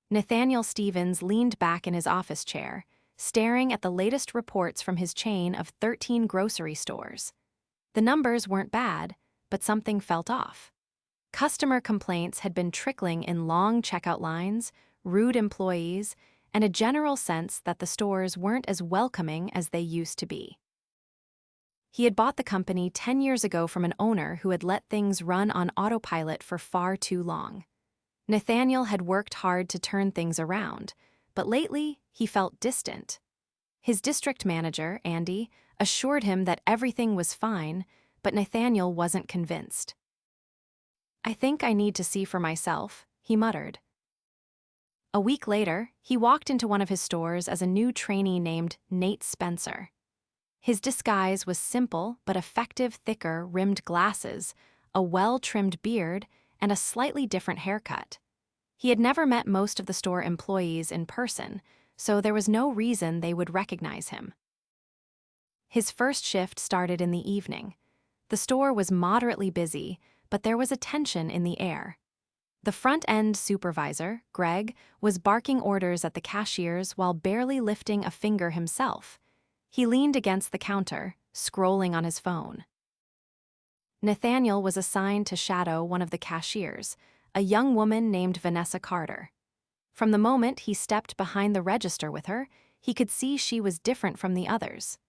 Nathaniel Stevens leaned back in his office chair, staring at the latest reports from his chain of 13 grocery stores. The numbers weren't bad, but something felt off. Customer complaints had been trickling in long checkout lines, rude employees, and a general sense that the stores weren't as welcoming as they used to be. He had bought the company 10 years ago from an owner who had let things run on autopilot for far too long. Nathaniel had worked hard to turn things around, but lately he felt distant. His district manager, Andy, assured him that everything was fine, but Nathaniel wasn't convinced. "I think I need to see for myself," he muttered. A week later, he walked into one of his stores as a new trainee named Nate Spencer. His disguise was simple but effective: thicker, rimmed glasses, a well-trimmed beard, and a slightly different haircut. He had never met most of the store employees in person, so there was no reason they would recognize him. His first shift started in the evening. The store was moderately busy, but there was a tension in the air. The front-end supervisor, Greg, was barking orders at the cashiers while barely lifting a finger himself. He leaned against the counter, scrolling on his phone. Nathaniel was assigned to shadow one of the cashiers, a young woman named Vanessa Carter. From the moment he stepped behind the register with her, he could see she was different from the others.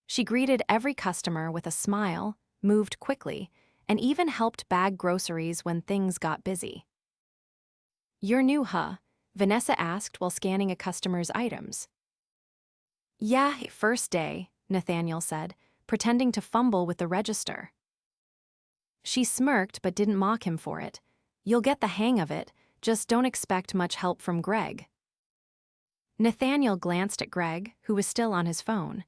She greeted every customer with a smile, moved quickly, and even helped bag groceries when things got busy. "You're new, huh?" Vanessa asked while scanning a customer's items. "Yeah, first day," Nathaniel said, pretending to fumble with the register. She smirked but didn't mock him for it. "You'll get the hang of it, just don't expect much help from Greg." Nathaniel glanced at Greg, who was still on his phone.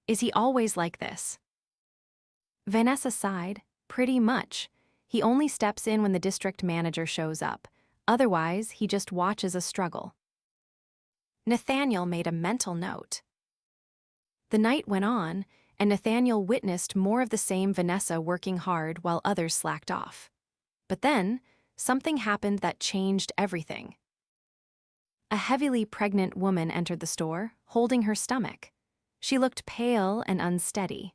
"Is he always like this?" Vanessa sighed. "Pretty much. He only steps in when the district manager shows up. Otherwise, he just watches us struggle." Nathaniel made a mental note. The night went on, and Nathaniel witnessed more of the same: Vanessa working hard while others slacked off. But then, something happened that changed everything. A heavily pregnant woman entered the store, holding her stomach. She looked pale and unsteady.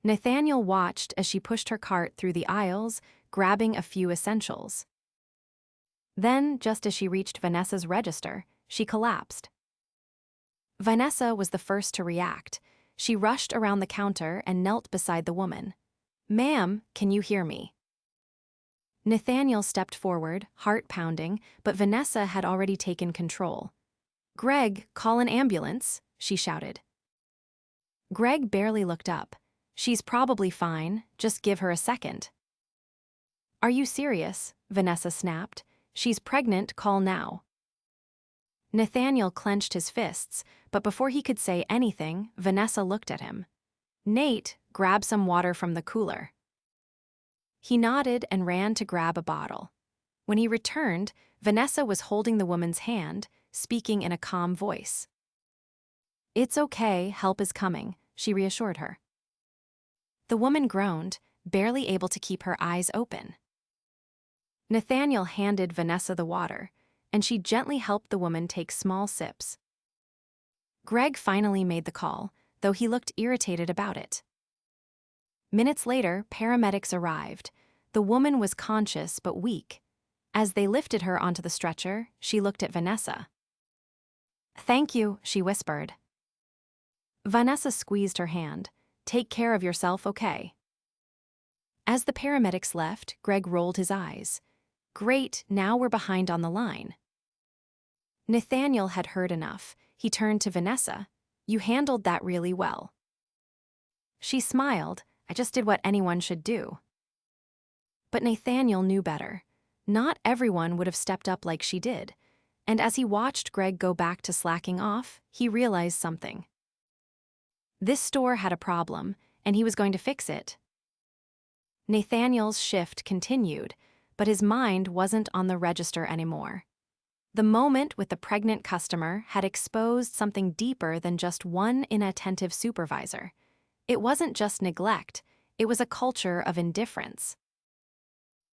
Nathaniel watched as she pushed her cart through the aisles, grabbing a few essentials. Then, just as she reached Vanessa's register, she collapsed. Vanessa was the first to react. She rushed around the counter and knelt beside the woman. "Ma'am, can you hear me?" Nathaniel stepped forward, heart pounding, but Vanessa had already taken control. "Greg, call an ambulance," she shouted. Greg barely looked up. "She's probably fine, just give her a second." "Are you serious?" Vanessa snapped. "She's pregnant, call now." Nathaniel clenched his fists, but before he could say anything, Vanessa looked at him. "Nate, grab some water from the cooler." He nodded and ran to grab a bottle. When he returned, Vanessa was holding the woman's hand, speaking in a calm voice. "It's okay, help is coming," she reassured her. The woman groaned, barely able to keep her eyes open. Nathaniel handed Vanessa the water, and she gently helped the woman take small sips. Greg finally made the call, though he looked irritated about it. Minutes later, paramedics arrived. The woman was conscious but weak. As they lifted her onto the stretcher, she looked at Vanessa. "Thank you," she whispered. Vanessa squeezed her hand. "Take care of yourself, okay?" As the paramedics left, Greg rolled his eyes. "Great, now we're behind on the line." Nathaniel had heard enough. He turned to Vanessa. "You handled that really well." She smiled. "I just did what anyone should do." But Nathaniel knew better. Not everyone would have stepped up like she did. And as he watched Greg go back to slacking off, he realized something. This store had a problem, and he was going to fix it. Nathaniel's shift continued, but his mind wasn't on the register anymore. The moment with the pregnant customer had exposed something deeper than just one inattentive supervisor. It wasn't just neglect, it was a culture of indifference.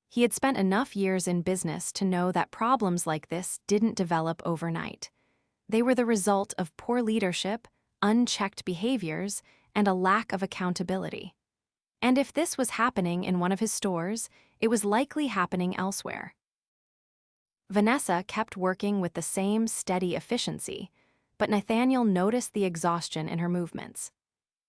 He had spent enough years in business to know that problems like this didn't develop overnight. They were the result of poor leadership, unchecked behaviors, and a lack of accountability. And if this was happening in one of his stores, it was likely happening elsewhere. Vanessa kept working with the same steady efficiency, but Nathaniel noticed the exhaustion in her movements.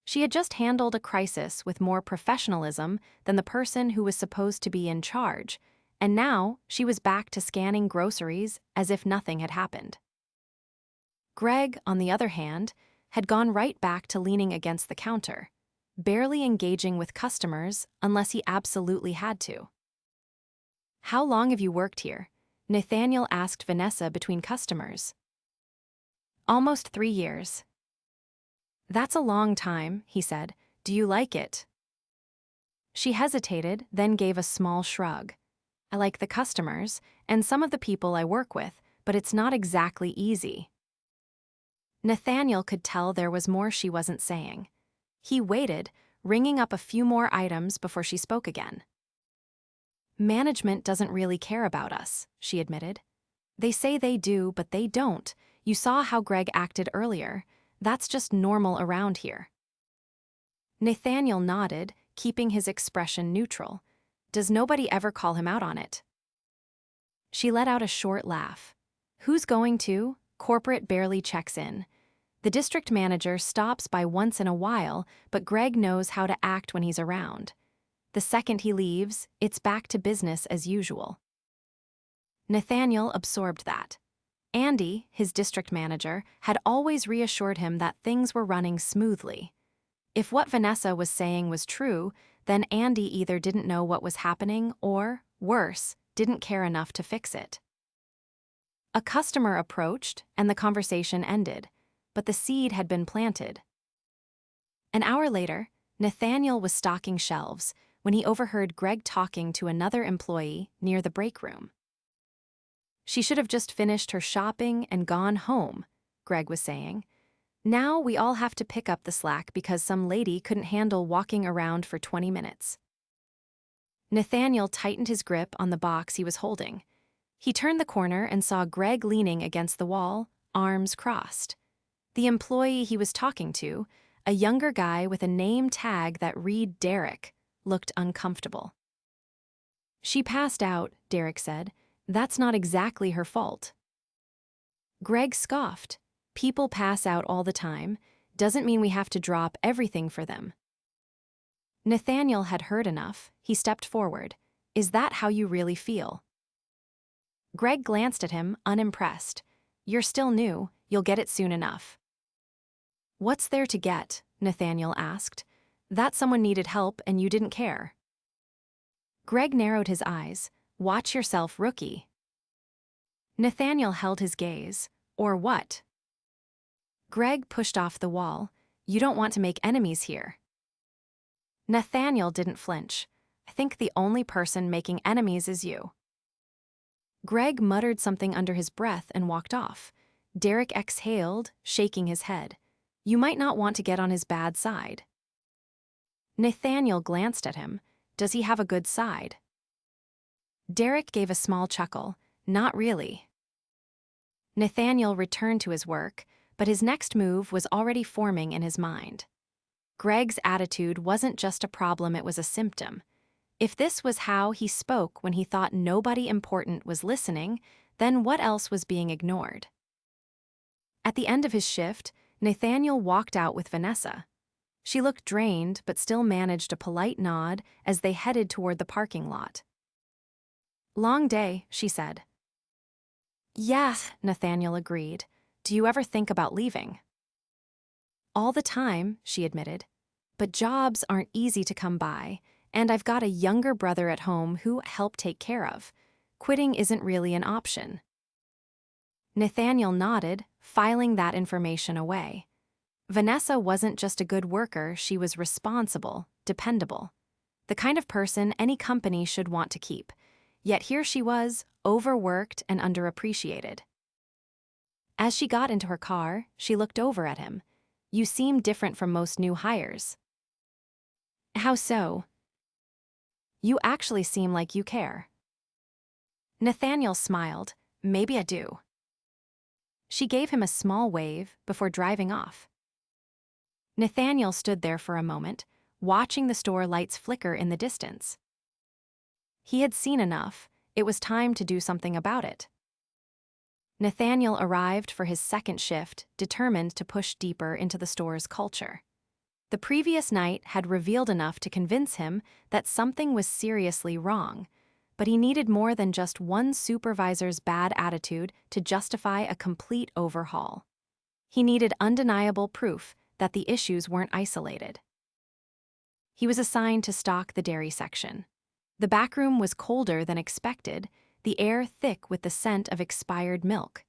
She had just handled a crisis with more professionalism than the person who was supposed to be in charge, and now she was back to scanning groceries as if nothing had happened. Greg, on the other hand, had gone right back to leaning against the counter, barely engaging with customers unless he absolutely had to. "How long have you worked here?" Nathaniel asked Vanessa between customers. "Almost 3 years. "That's a long time," he said. "Do you like it?" She hesitated, then gave a small shrug. "I like the customers and some of the people I work with, but it's not exactly easy." Nathaniel could tell there was more she wasn't saying. He waited, ringing up a few more items before she spoke again. "Management doesn't really care about us," she admitted. "They say they do, but they don't. You saw how Greg acted earlier. That's just normal around here." Nathaniel nodded, keeping his expression neutral. "Does nobody ever call him out on it?" She let out a short laugh. "Who's going to? Corporate barely checks in. The district manager stops by once in a while, but Greg knows how to act when he's around. The second he leaves, it's back to business as usual." Nathaniel absorbed that. Andy, his district manager, had always reassured him that things were running smoothly. If what Vanessa was saying was true, then Andy either didn't know what was happening or, worse, didn't care enough to fix it. A customer approached, and the conversation ended, but the seed had been planted. An hour later, Nathaniel was stocking shelves when he overheard Greg talking to another employee near the break room. "She should have just finished her shopping and gone home," Greg was saying. "Now we all have to pick up the slack because some lady couldn't handle walking around for 20 minutes. Nathaniel tightened his grip on the box he was holding. He turned the corner and saw Greg leaning against the wall, arms crossed. The employee he was talking to, a younger guy with a name tag that read Derek, looked uncomfortable. "She passed out," Derek said. "That's not exactly her fault." Greg scoffed. "People pass out all the time. Doesn't mean we have to drop everything for them." Nathaniel had heard enough. He stepped forward. "Is that how you really feel?" Greg glanced at him, unimpressed. "You're still new. You'll get it soon enough." "What's there to get?" Nathaniel asked. "That someone needed help and you didn't care." Greg narrowed his eyes. "Watch yourself, rookie." Nathaniel held his gaze. "Or what?" Greg pushed off the wall. "You don't want to make enemies here." Nathaniel didn't flinch. "I think the only person making enemies is you." Greg muttered something under his breath and walked off. Derek exhaled, shaking his head. "You might not want to get on his bad side." Nathaniel glanced at him. "Does he have a good side?" Derek gave a small chuckle. "Not really." Nathaniel returned to his work, but his next move was already forming in his mind. Greg's attitude wasn't just a problem, it was a symptom. If this was how he spoke when he thought nobody important was listening, then what else was being ignored? At the end of his shift, Nathaniel walked out with Vanessa. She looked drained but still managed a polite nod as they headed toward the parking lot. "Long day," she said. "Yeah," Nathaniel agreed. "Do you ever think about leaving?" "All the time," she admitted. "But jobs aren't easy to come by, and I've got a younger brother at home who help take care of. Quitting isn't really an option." Nathaniel nodded, filing that information away. Vanessa wasn't just a good worker, she was responsible, dependable. The kind of person any company should want to keep. Yet here she was, overworked and underappreciated. As she got into her car, she looked over at him. "You seem different from most new hires." "How so?" You actually seem like you care. Nathaniel smiled. Maybe I do. She gave him a small wave before driving off. Nathaniel stood there for a moment, watching the store lights flicker in the distance. He had seen enough. It was time to do something about it. Nathaniel arrived for his second shift, determined to push deeper into the store's culture. The previous night had revealed enough to convince him that something was seriously wrong, but he needed more than just one supervisor's bad attitude to justify a complete overhaul. He needed undeniable proof that the issues weren't isolated. He was assigned to stock the dairy section. The back room was colder than expected, the air thick with the scent of expired milk.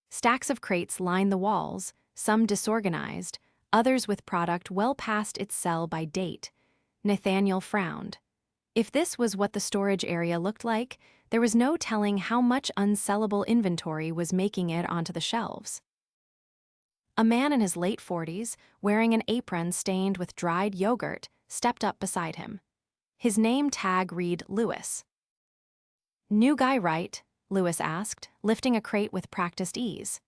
Stacks of crates lined the walls, some disorganized, others with product well past its sell-by date. Nathaniel frowned. If this was what the storage area looked like, there was no telling how much unsellable inventory was making it onto the shelves. A man in his late 40s, wearing an apron stained with dried yogurt, stepped up beside him. His name tag read Lewis. "New guy, right?" Lewis asked, lifting a crate with practiced ease.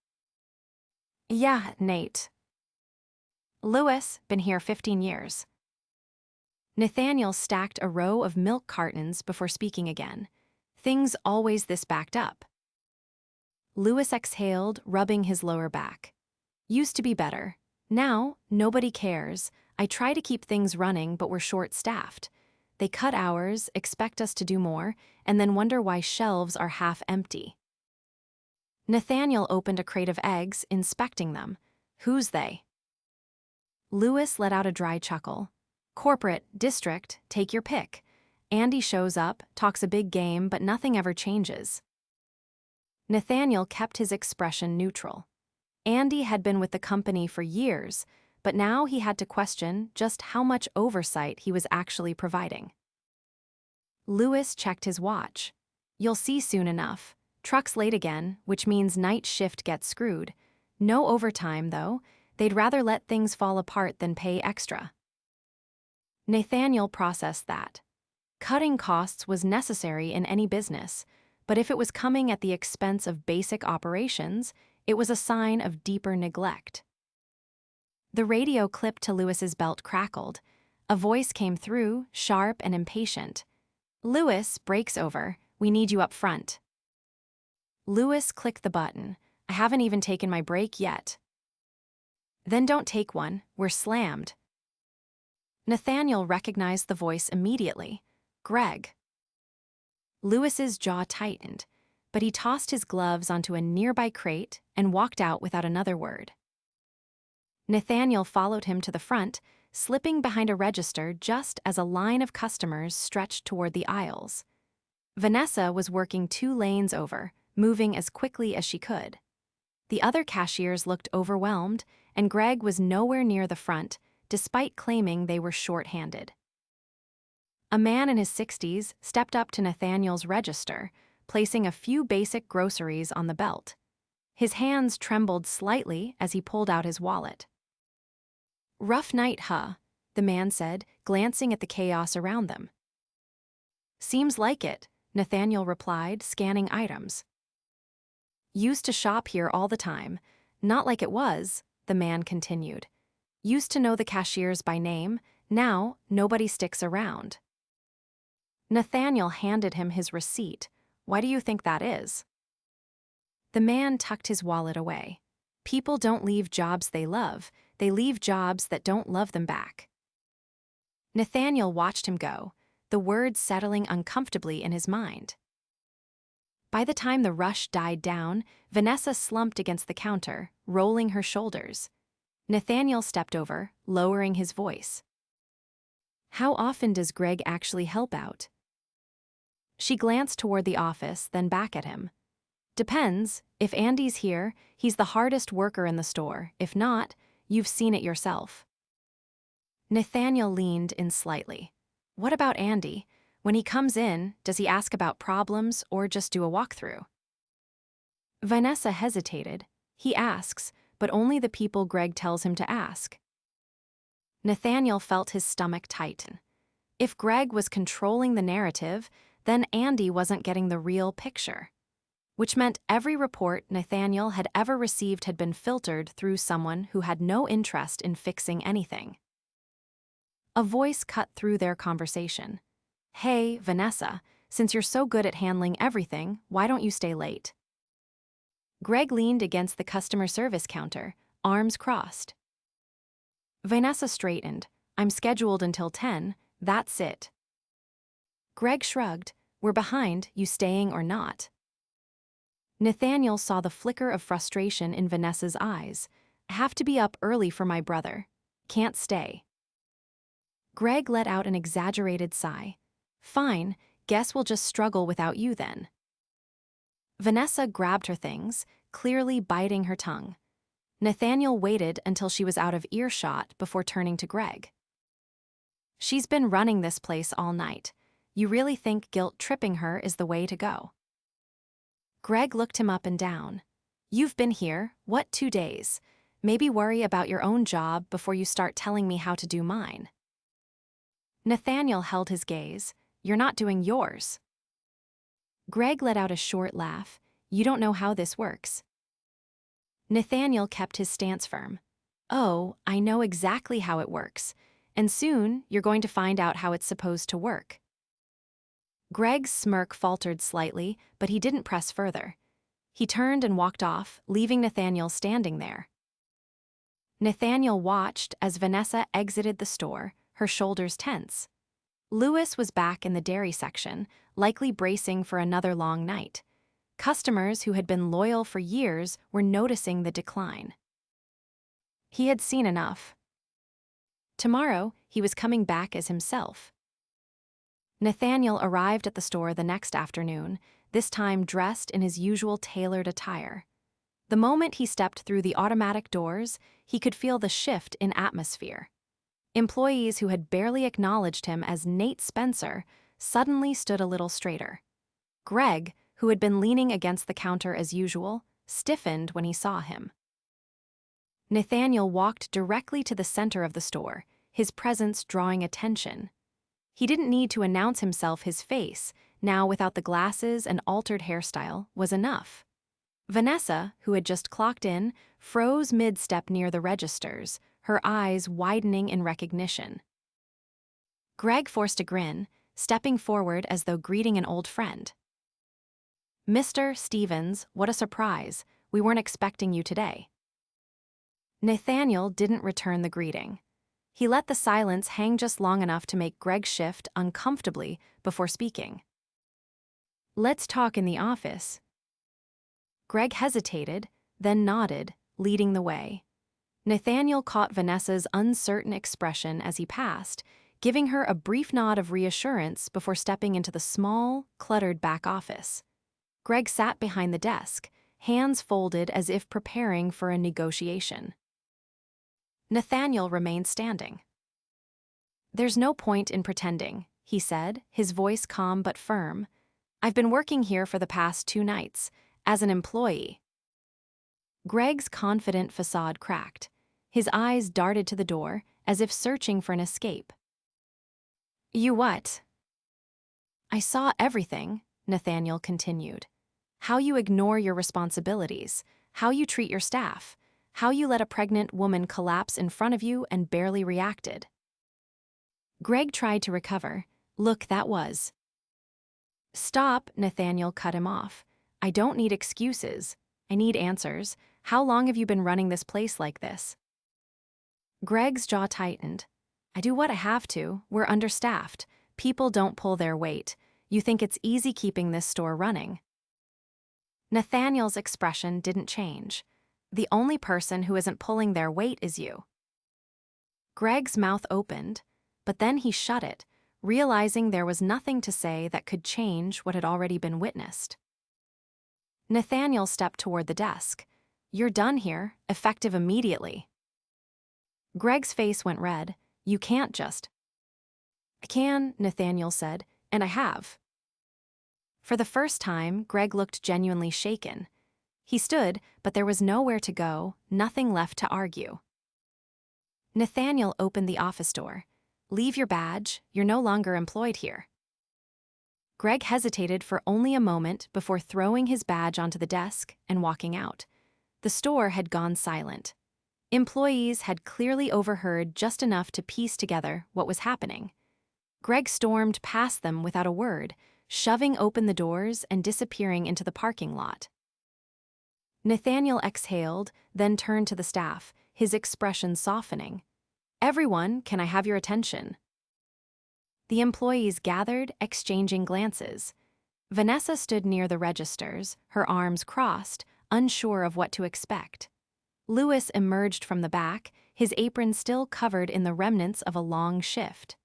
"Yeah, Nate." "Lewis, been here 15 years. Nathaniel stacked a row of milk cartons before speaking again. Things always this backed up. Lewis exhaled, rubbing his lower back. "Used to be better. Now, nobody cares. I try to keep things running, but we're short-staffed. They cut hours, expect us to do more, and then wonder why shelves are half empty." Nathaniel opened a crate of eggs, inspecting them. "Who's they?" Lewis let out a dry chuckle. "Corporate, district, take your pick. Andy shows up, talks a big game, but nothing ever changes." Nathaniel kept his expression neutral. Andy had been with the company for years, but now he had to question just how much oversight he was actually providing. Lewis checked his watch. "You'll see soon enough. Truck's late again, which means night shift gets screwed. No overtime, though. They'd rather let things fall apart than pay extra." Nathaniel processed that. Cutting costs was necessary in any business, but if it was coming at the expense of basic operations, it was a sign of deeper neglect. The radio clip to Lewis's belt crackled. A voice came through, sharp and impatient. "Lewis, break's over. We need you up front." Lewis clicked the button. "I haven't even taken my break yet." "Then don't take one. We're slammed." Nathaniel recognized the voice immediately. Greg. Lewis's jaw tightened, but he tossed his gloves onto a nearby crate and walked out without another word. Nathaniel followed him to the front, slipping behind a register just as a line of customers stretched toward the aisles. Vanessa was working 2 lanes over, moving as quickly as she could. The other cashiers looked overwhelmed, and Greg was nowhere near the front, despite claiming they were short-handed. A man in his 60s stepped up to Nathaniel's register, placing a few basic groceries on the belt. His hands trembled slightly as he pulled out his wallet. "Rough night, huh?" the man said, glancing at the chaos around them. "Seems like it," Nathaniel replied, scanning items. "Used to shop here all the time. Not like it was," the man continued. "Used to know the cashiers by name. Now, nobody sticks around." Nathaniel handed him his receipt. "Why do you think that is?" The man tucked his wallet away. "People don't leave jobs they love. They leave jobs that don't love them back." Nathaniel watched him go, the words settling uncomfortably in his mind. By the time the rush died down, Vanessa slumped against the counter, rolling her shoulders. Nathaniel stepped over, lowering his voice. "How often does Greg actually help out?" She glanced toward the office, then back at him. "Depends. If Andy's here, he's the hardest worker in the store. If not, you've seen it yourself." Nathaniel leaned in slightly. "What about Andy? When he comes in, does he ask about problems or just do a walkthrough?" Vanessa hesitated. "He asks, but only the people Greg tells him to ask." Nathaniel felt his stomach tighten. If Greg was controlling the narrative, then Andy wasn't getting the real picture, which meant every report Nathaniel had ever received had been filtered through someone who had no interest in fixing anything. A voice cut through their conversation. "Hey, Vanessa, since you're so good at handling everything, why don't you stay late?" Greg leaned against the customer service counter, arms crossed. Vanessa straightened. "I'm scheduled until 10, that's it." Greg shrugged. "We're behind, you staying or not?" Nathaniel saw the flicker of frustration in Vanessa's eyes. "I have to be up early for my brother. Can't stay." Greg let out an exaggerated sigh. "Fine, guess we'll just struggle without you then." Vanessa grabbed her things, clearly biting her tongue. Nathaniel waited until she was out of earshot before turning to Greg. "She's been running this place all night. You really think guilt-tripping her is the way to go?" Greg looked him up and down. "You've been here, what, 2 days? Maybe worry about your own job before you start telling me how to do mine." Nathaniel held his gaze. "You're not doing yours." Greg let out a short laugh. "You don't know how this works." Nathaniel kept his stance firm. "Oh, I know exactly how it works, and soon you're going to find out how it's supposed to work." Greg's smirk faltered slightly, but he didn't press further. He turned and walked off, leaving Nathaniel standing there. Nathaniel watched as Vanessa exited the store, her shoulders tense. Louis was back in the dairy section, likely bracing for another long night. Customers who had been loyal for years were noticing the decline. He had seen enough. Tomorrow, he was coming back as himself. Nathaniel arrived at the store the next afternoon, this time dressed in his usual tailored attire. The moment he stepped through the automatic doors, he could feel the shift in atmosphere. Employees who had barely acknowledged him as Nate Spencer suddenly stood a little straighter. Greg, who had been leaning against the counter as usual, stiffened when he saw him. Nathaniel walked directly to the center of the store, his presence drawing attention. He didn't need to announce himself. His face, now without the glasses and altered hairstyle, was enough. Vanessa, who had just clocked in, froze mid-step near the registers, her eyes widening in recognition. Greg forced a grin, stepping forward as though greeting an old friend. "Mr. Stevens, what a surprise. We weren't expecting you today." Nathaniel didn't return the greeting. He let the silence hang just long enough to make Greg shift uncomfortably before speaking. "Let's talk in the office." Greg hesitated, then nodded, leading the way. Nathaniel caught Vanessa's uncertain expression as he passed, giving her a brief nod of reassurance before stepping into the small, cluttered back office. Greg sat behind the desk, hands folded as if preparing for a negotiation. Nathaniel remained standing. "There's no point in pretending," he said, his voice calm but firm. "I've been working here for the past 2 nights, as an employee." Greg's confident facade cracked. His eyes darted to the door, as if searching for an escape. "You what?" "I saw everything," Nathaniel continued. "How you ignore your responsibilities, how you treat your staff, how you let a pregnant woman collapse in front of you and barely reacted." Greg tried to recover. "Look, that was." "Stop," Nathaniel cut him off. "I don't need excuses. I need answers. How long have you been running this place like this?" Greg's jaw tightened. "I do what I have to. We're understaffed. People don't pull their weight. You think it's easy keeping this store running?" Nathaniel's expression didn't change. "The only person who isn't pulling their weight is you." Greg's mouth opened, but then he shut it, realizing there was nothing to say that could change what had already been witnessed. Nathaniel stepped toward the desk. "You're done here, effective immediately." Greg's face went red. "You can't just." "I can," Nathaniel said, "and I have." For the first time, Greg looked genuinely shaken. He stood, but there was nowhere to go, nothing left to argue. Nathaniel opened the office door. Leave your badge, you're no longer employed here. Greg hesitated for only a moment before throwing his badge onto the desk and walking out. The store had gone silent. Employees had clearly overheard just enough to piece together what was happening. Greg stormed past them without a word, shoving open the doors and disappearing into the parking lot. Nathaniel exhaled, then turned to the staff, his expression softening. "Everyone, can I have your attention?" The employees gathered, exchanging glances. Vanessa stood near the registers, her arms crossed, unsure of what to expect. Louis emerged from the back, his apron still covered in the remnants of a long shift.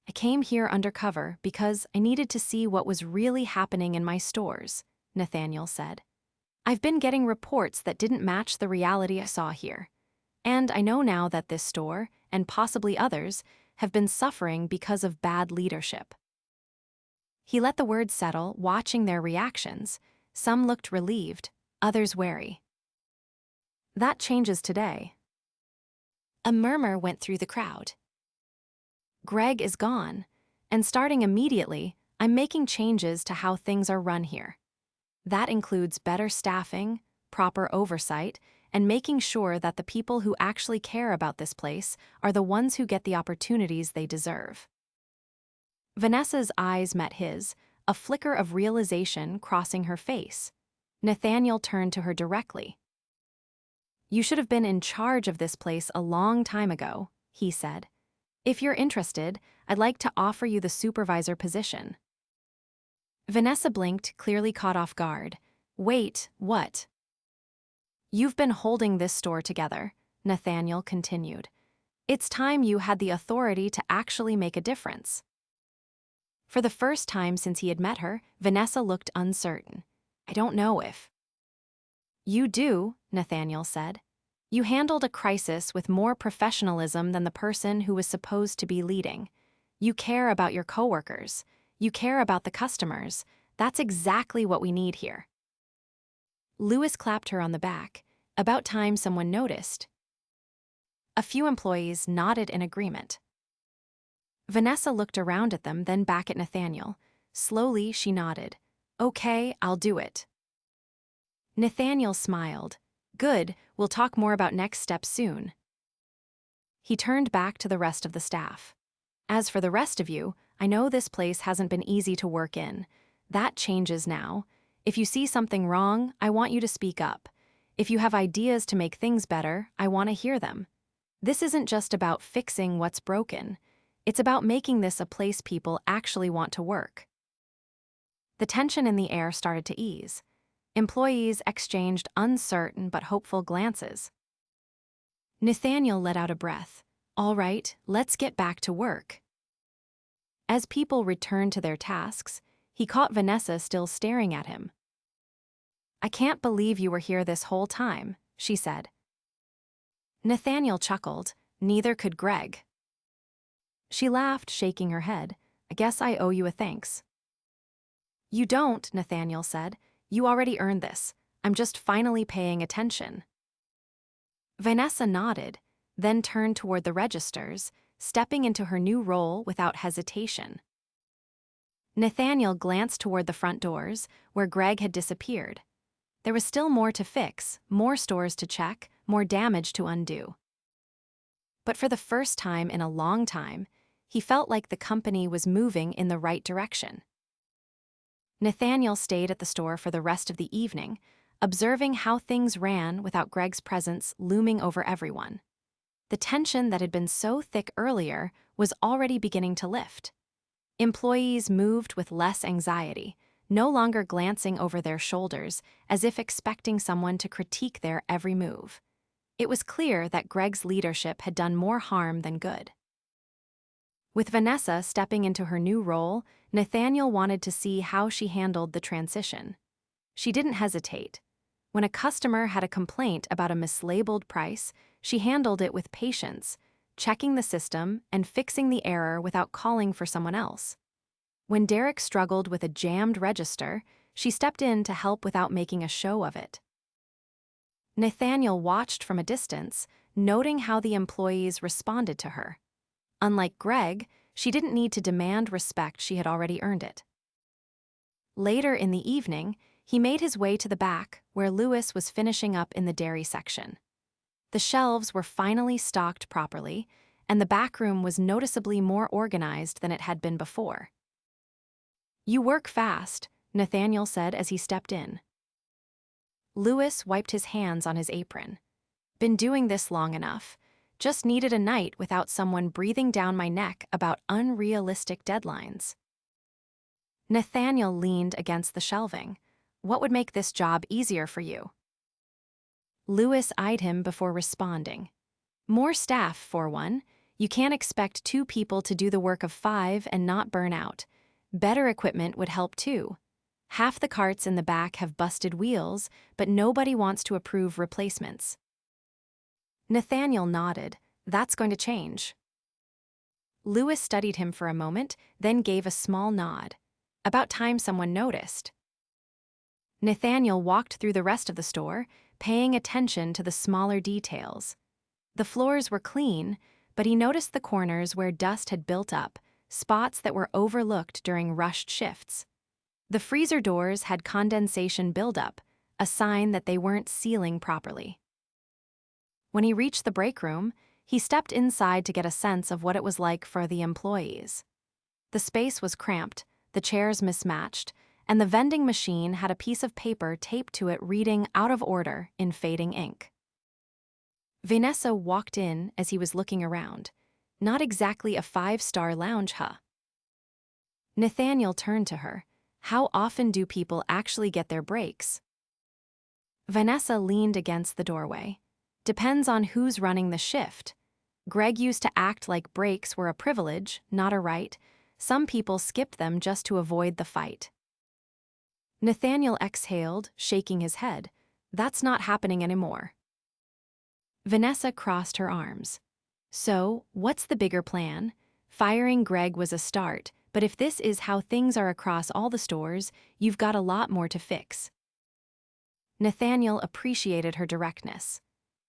"I came here undercover because I needed to see what was really happening in my stores," Nathaniel said. "I've been getting reports that didn't match the reality I saw here. And I know now that this store, and possibly others, have been suffering because of bad leadership." He let the words settle, watching their reactions. Some looked relieved, others wary. "That changes today." A murmur went through the crowd. "Greg is gone, and starting immediately, I'm making changes to how things are run here. That includes better staffing, proper oversight, and making sure that the people who actually care about this place are the ones who get the opportunities they deserve." Vanessa's eyes met his, a flicker of realization crossing her face. Nathaniel turned to her directly. "You should have been in charge of this place a long time ago," he said. "If you're interested, I'd like to offer you the supervisor position." Vanessa blinked, clearly caught off guard. "Wait, what?" "You've been holding this store together," Nathaniel continued. "It's time you had the authority to actually make a difference." For the first time since he had met her, Vanessa looked uncertain. "I don't know if—" "You do," Nathaniel said. "You handled a crisis with more professionalism than the person who was supposed to be leading. You care about your coworkers. You care about the customers. That's exactly what we need here." Louis clapped her on the back. About time someone noticed. A few employees nodded in agreement. Vanessa looked around at them, then back at Nathaniel. Slowly, she nodded. "Okay, I'll do it." Nathaniel smiled. "Good, we'll talk more about next steps soon." He turned back to the rest of the staff. "As for the rest of you, I know this place hasn't been easy to work in. That changes now. If you see something wrong, I want you to speak up. If you have ideas to make things better, I want to hear them. This isn't just about fixing what's broken. It's about making this a place people actually want to work." The tension in the air started to ease. Employees exchanged uncertain but hopeful glances. Nathaniel let out a breath. "All right, let's get back to work." As people returned to their tasks, he caught Vanessa still staring at him. "I can't believe you were here this whole time," she said. Nathaniel chuckled. Neither could Greg. She laughed, shaking her head. "I guess I owe you a thanks." "You don't," Nathaniel said. "You already earned this. I'm just finally paying attention." Vanessa nodded, then turned toward the registers, stepping into her new role without hesitation. Nathaniel glanced toward the front doors, where Greg had disappeared. There was still more to fix, more stores to check, more damage to undo. But for the first time in a long time, he felt like the company was moving in the right direction. Nathaniel stayed at the store for the rest of the evening, observing how things ran without Greg's presence looming over everyone. The tension that had been so thick earlier was already beginning to lift. Employees moved with less anxiety, no longer glancing over their shoulders as if expecting someone to critique their every move. It was clear that Greg's leadership had done more harm than good. With Vanessa stepping into her new role, Nathaniel wanted to see how she handled the transition. She didn't hesitate. When a customer had a complaint about a mislabeled price, she handled it with patience, checking the system and fixing the error without calling for someone else. When Derek struggled with a jammed register, she stepped in to help without making a show of it. Nathaniel watched from a distance, noting how the employees responded to her. Unlike Greg, she didn't need to demand respect, she had already earned it. Later in the evening, he made his way to the back, where Louis was finishing up in the dairy section. The shelves were finally stocked properly, and the back room was noticeably more organized than it had been before. "You work fast," Nathaniel said as he stepped in. Louis wiped his hands on his apron. "Been doing this long enough. Just needed a night without someone breathing down my neck about unrealistic deadlines." Nathaniel leaned against the shelving. "What would make this job easier for you?" Louis eyed him before responding. "More staff, for one. You can't expect 2 people to do the work of 5 and not burn out. Better equipment would help too. Half the carts in the back have busted wheels, but nobody wants to approve replacements." Nathaniel nodded. "That's going to change." Louis studied him for a moment, then gave a small nod. "About time someone noticed." Nathaniel walked through the rest of the store, paying attention to the smaller details. The floors were clean, but he noticed the corners where dust had built up, spots that were overlooked during rushed shifts. The freezer doors had condensation buildup, a sign that they weren't sealing properly. When he reached the break room, he stepped inside to get a sense of what it was like for the employees. The space was cramped, the chairs mismatched, and the vending machine had a piece of paper taped to it reading "out of order" in fading ink. Vanessa walked in as he was looking around. "Not exactly a 5-star lounge, huh?" Nathaniel turned to her. "How often do people actually get their breaks?" Vanessa leaned against the doorway. "Depends on who's running the shift. Greg used to act like breaks were a privilege, not a right. Some people skipped them just to avoid the fight." Nathaniel exhaled, shaking his head. "That's not happening anymore." Vanessa crossed her arms. "So, what's the bigger plan? Firing Greg was a start, but if this is how things are across all the stores, you've got a lot more to fix." Nathaniel appreciated her directness.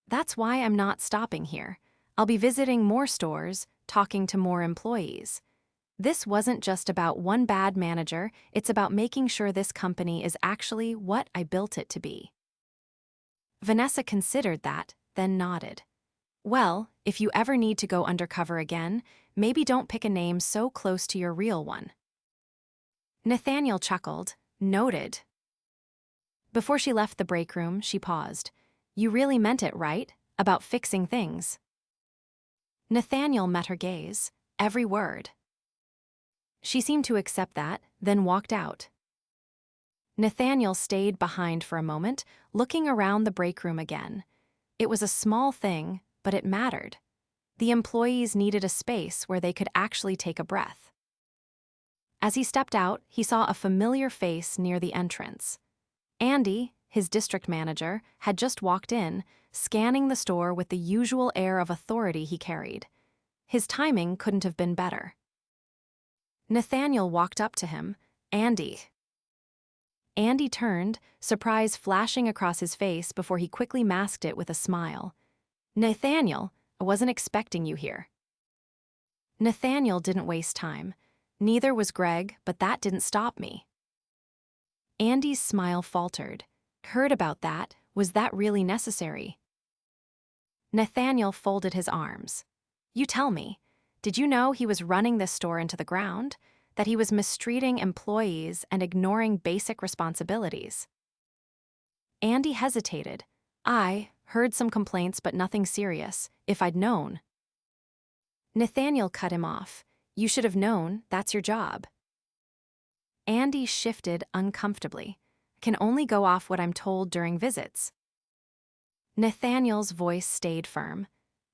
"That's why I'm not stopping here. I'll be visiting more stores, talking to more employees. This wasn't just about one bad manager, it's about making sure this company is actually what I built it to be." Vanessa considered that, then nodded. "Well, if you ever need to go undercover again, maybe don't pick a name so close to your real one." Nathaniel chuckled. "Noted." Before she left the break room, she paused. "You really meant it, right? About fixing things?" Nathaniel met her gaze. Every word. She seemed to accept that, then walked out. Nathaniel stayed behind for a moment, looking around the break room again. It was a small thing, but it mattered. The employees needed a space where they could actually take a breath. As he stepped out, he saw a familiar face near the entrance. Andy, his district manager, had just walked in, scanning the store with the usual air of authority he carried. His timing couldn't have been better. Nathaniel walked up to him. "Andy." Andy turned, surprise flashing across his face before he quickly masked it with a smile. "Nathaniel, I wasn't expecting you here." Nathaniel didn't waste time. Neither was Greg, but that didn't stop me. Andy's smile faltered. "Heard about that. Was that really necessary?" Nathaniel folded his arms. "You tell me. Did you know he was running this store into the ground? That he was mistreating employees and ignoring basic responsibilities?" Andy hesitated. "I heard some complaints, but nothing serious. If I'd known." Nathaniel cut him off. "You should have known. That's your job." Andy shifted uncomfortably. "I can only go off what I'm told during visits." Nathaniel's voice stayed firm.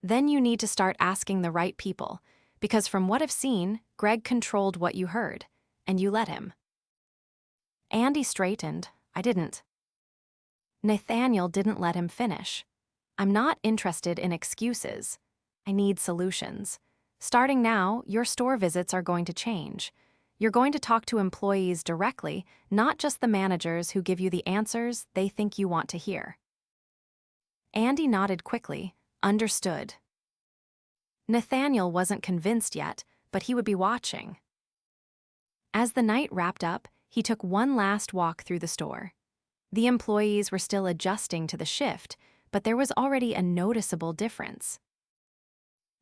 "Then you need to start asking the right people, because from what I've seen, Greg controlled what you heard, and you let him." Andy straightened. "I didn't." Nathaniel didn't let him finish. "I'm not interested in excuses. I need solutions. Starting now, your store visits are going to change. You're going to talk to employees directly, not just the managers who give you the answers they think you want to hear." Andy nodded quickly. "Understood." Nathaniel wasn't convinced yet, but he would be watching. As the night wrapped up, he took one last walk through the store. The employees were still adjusting to the shift, but there was already a noticeable difference.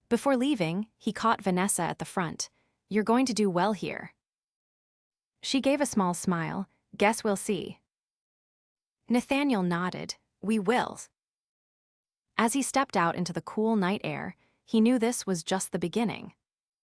Before leaving, he caught Vanessa at the front. "You're going to do well here." She gave a small smile. "Guess we'll see." Nathaniel nodded. "We will." As he stepped out into the cool night air, he knew this was just the beginning.